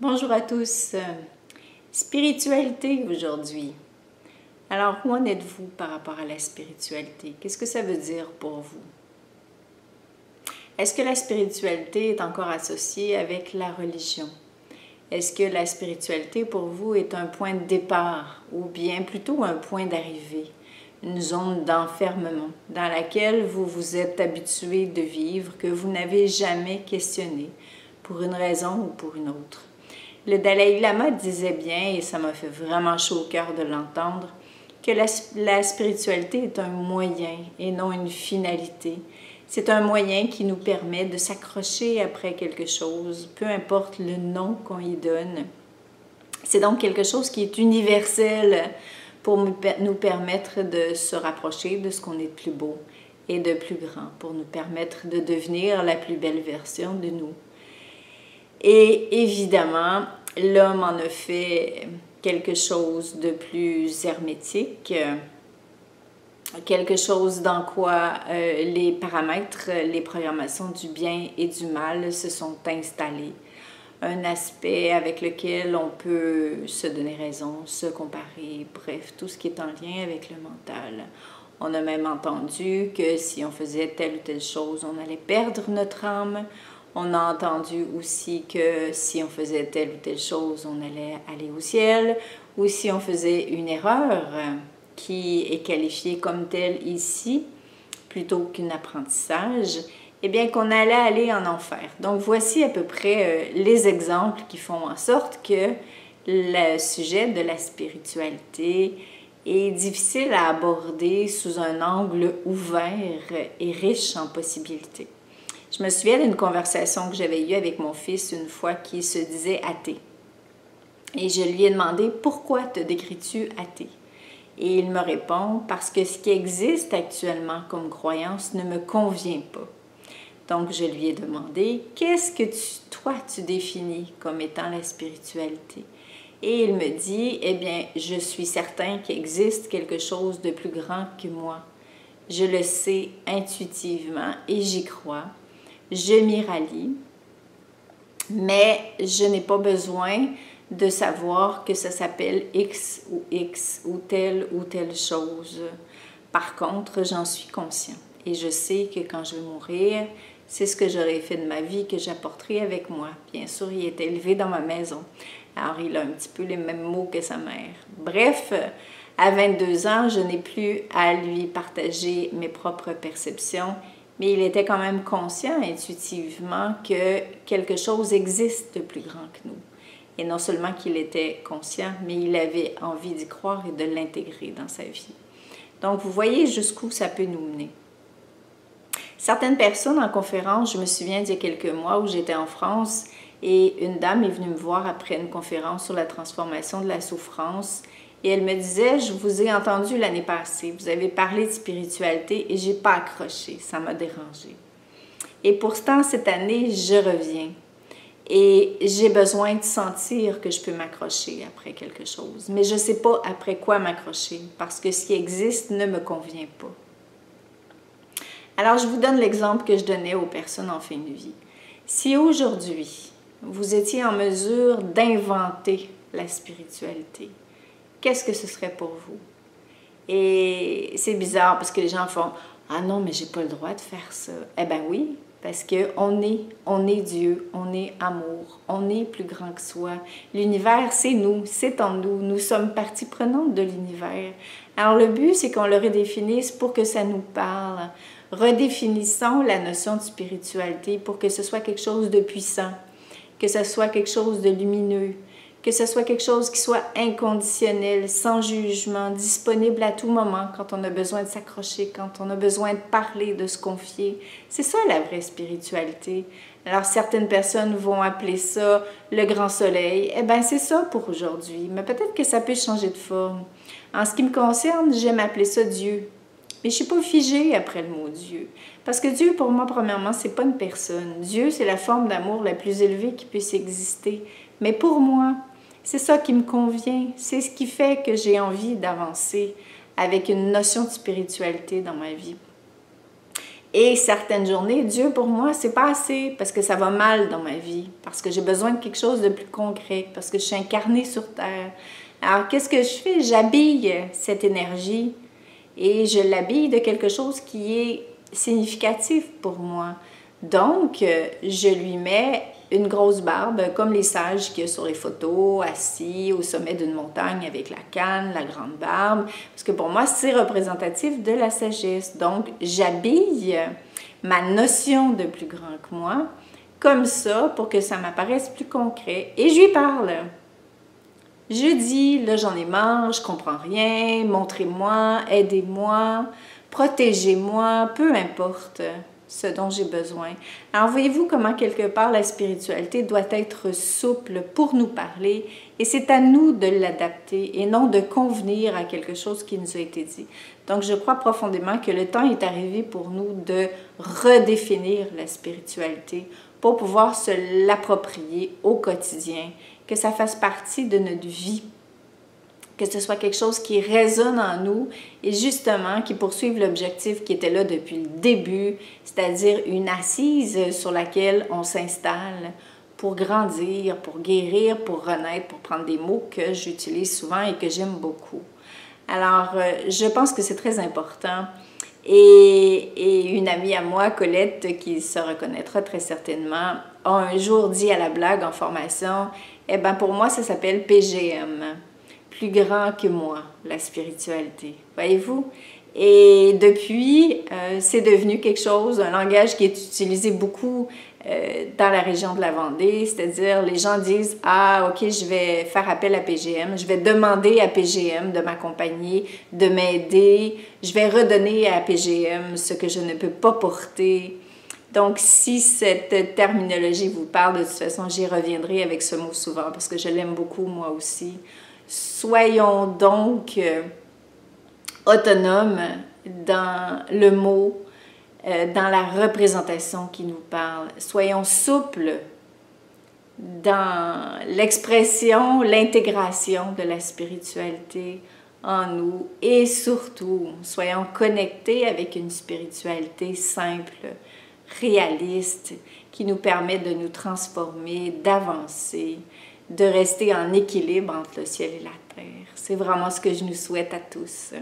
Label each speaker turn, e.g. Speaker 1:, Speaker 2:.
Speaker 1: Bonjour à tous. Spiritualité aujourd'hui. Alors, où en êtes-vous par rapport à la spiritualité? Qu'est-ce que ça veut dire pour vous? Est-ce que la spiritualité est encore associée avec la religion? Est-ce que la spiritualité pour vous est un point de départ ou bien plutôt un point d'arrivée? Une zone d'enfermement dans laquelle vous vous êtes habitué de vivre, que vous n'avez jamais questionné pour une raison ou pour une autre. Le Dalai Lama disait bien, et ça m'a fait vraiment chaud au cœur de l'entendre, que la spiritualité est un moyen et non une finalité. C'est un moyen qui nous permet de s'accrocher après quelque chose, peu importe le nom qu'on y donne. C'est donc quelque chose qui est universel pour nous permettre de se rapprocher de ce qu'on est de plus beau et de plus grand, pour nous permettre de devenir la plus belle version de nous. Et évidemment, l'homme en a fait quelque chose de plus hermétique, quelque chose dans quoi les paramètres, les programmations du bien et du mal se sont installés. Un aspect avec lequel on peut se donner raison, se comparer, bref, tout ce qui est en lien avec le mental. On a même entendu que si on faisait telle ou telle chose, on allait perdre notre âme. On a entendu aussi que si on faisait telle ou telle chose, on allait aller au ciel. Ou si on faisait une erreur qui est qualifiée comme telle ici, plutôt qu'un apprentissage, eh bien qu'on allait aller en enfer. Donc voici à peu près les exemples qui font en sorte que le sujet de la spiritualité est difficile à aborder sous un angle ouvert et riche en possibilités. Je me souviens d'une conversation que j'avais eue avec mon fils une fois qui se disait athée. Et je lui ai demandé « Pourquoi te décris-tu athée ?» Et il me répond « Parce que ce qui existe actuellement comme croyance ne me convient pas. » Donc je lui ai demandé « Qu'est-ce que toi tu définis comme étant la spiritualité ?» Et il me dit « Eh bien, je suis certain qu'il existe quelque chose de plus grand que moi. Je le sais intuitivement et j'y crois. Je m'y rallie, mais je n'ai pas besoin de savoir que ça s'appelle X ou telle chose. Par contre, j'en suis conscient et je sais que quand je vais mourir, c'est ce que j'aurai fait de ma vie que j'apporterai avec moi. Bien sûr, il est élevé dans ma maison, alors il a un petit peu les mêmes mots que sa mère. Bref, à 22 ans, je n'ai plus à lui partager mes propres perceptions, mais il était quand même conscient intuitivement que quelque chose existe de plus grand que nous. Et non seulement qu'il était conscient, mais il avait envie d'y croire et de l'intégrer dans sa vie. Donc, vous voyez jusqu'où ça peut nous mener. Certaines personnes en conférence, je me souviens d'il y a quelques mois où j'étais en France et une dame est venue me voir après une conférence sur la transformation de la souffrance. Et elle me disait, je vous ai entendu l'année passée, vous avez parlé de spiritualité et j'ai pas accroché, ça m'a dérangé. Et pourtant, cette année, je reviens et j'ai besoin de sentir que je peux m'accrocher après quelque chose. Mais je sais pas après quoi m'accrocher parce que ce qui existe ne me convient pas. Alors, je vous donne l'exemple que je donnais aux personnes en fin de vie. Si aujourd'hui, vous étiez en mesure d'inventer la spiritualité, qu'est-ce que ce serait pour vous? Et c'est bizarre parce que les gens font « Ah non, mais j'ai pas le droit de faire ça. » Eh bien oui, parce qu'on est Dieu, on est amour, on est plus grand que soi. L'univers, c'est nous, c'est en nous. Nous sommes partie prenante de l'univers. Alors le but, c'est qu'on le redéfinisse pour que ça nous parle. Redéfinissons la notion de spiritualité pour que ce soit quelque chose de puissant, que ce soit quelque chose de lumineux, que ce soit quelque chose qui soit inconditionnel, sans jugement, disponible à tout moment quand on a besoin de s'accrocher, quand on a besoin de parler, de se confier. C'est ça la vraie spiritualité. Alors certaines personnes vont appeler ça le grand soleil. Eh bien c'est ça pour aujourd'hui, mais peut-être que ça peut changer de forme. En ce qui me concerne, j'aime appeler ça Dieu. Mais je ne suis pas figée après le mot Dieu. Parce que Dieu, pour moi, premièrement, ce n'est pas une personne. Dieu, c'est la forme d'amour la plus élevée qui puisse exister. Mais pour moi, c'est ça qui me convient. C'est ce qui fait que j'ai envie d'avancer avec une notion de spiritualité dans ma vie. Et certaines journées, Dieu, pour moi, c'est pas assez parce que ça va mal dans ma vie, parce que j'ai besoin de quelque chose de plus concret, parce que je suis incarnée sur Terre. Alors, qu'est-ce que je fais? J'habille cette énergie et je l'habille de quelque chose qui est significatif pour moi. Donc, je lui mets une grosse barbe, comme les sages qu'il y a sur les photos, assis au sommet d'une montagne avec la canne, la grande barbe, parce que pour moi, c'est représentatif de la sagesse. Donc, j'habille ma notion de plus grand que moi comme ça pour que ça m'apparaisse plus concret. Et je lui parle. Je dis, là, j'en ai marre, je comprends rien, montrez-moi, aidez-moi, protégez-moi, peu importe ce dont j'ai besoin. Alors, voyez-vous comment, quelque part, la spiritualité doit être souple pour nous parler et c'est à nous de l'adapter et non de convenir à quelque chose qui nous a été dit. Donc, je crois profondément que le temps est arrivé pour nous de redéfinir la spiritualité pour pouvoir se l'approprier au quotidien, que ça fasse partie de notre vie, que ce soit quelque chose qui résonne en nous et justement qui poursuive l'objectif qui était là depuis le début, c'est-à-dire une assise sur laquelle on s'installe pour grandir, pour guérir, pour renaître, pour prendre des mots que j'utilise souvent et que j'aime beaucoup. Alors, je pense que c'est très important. Et une amie à moi, Colette, qui se reconnaîtra très certainement, a un jour dit à la blague en formation, « Eh bien, pour moi, ça s'appelle PGM. » Plus grand que moi, la spiritualité. Voyez-vous? Et depuis, c'est devenu quelque chose, un langage qui est utilisé beaucoup dans la région de la Vendée, c'est-à-dire les gens disent « Ah, ok, je vais faire appel à PGM, je vais demander à PGM de m'accompagner, de m'aider, je vais redonner à PGM ce que je ne peux pas porter. » Donc, si cette terminologie vous parle, de toute façon, j'y reviendrai avec ce mot souvent parce que je l'aime beaucoup moi aussi. Soyons donc autonomes dans le mot, dans la représentation qui nous parle. Soyons souples dans l'expression, l'intégration de la spiritualité en nous et surtout, soyons connectés avec une spiritualité simple, réaliste, qui nous permet de nous transformer, d'avancer, de rester en équilibre entre le ciel et la terre. C'est vraiment ce que je nous souhaite à tous.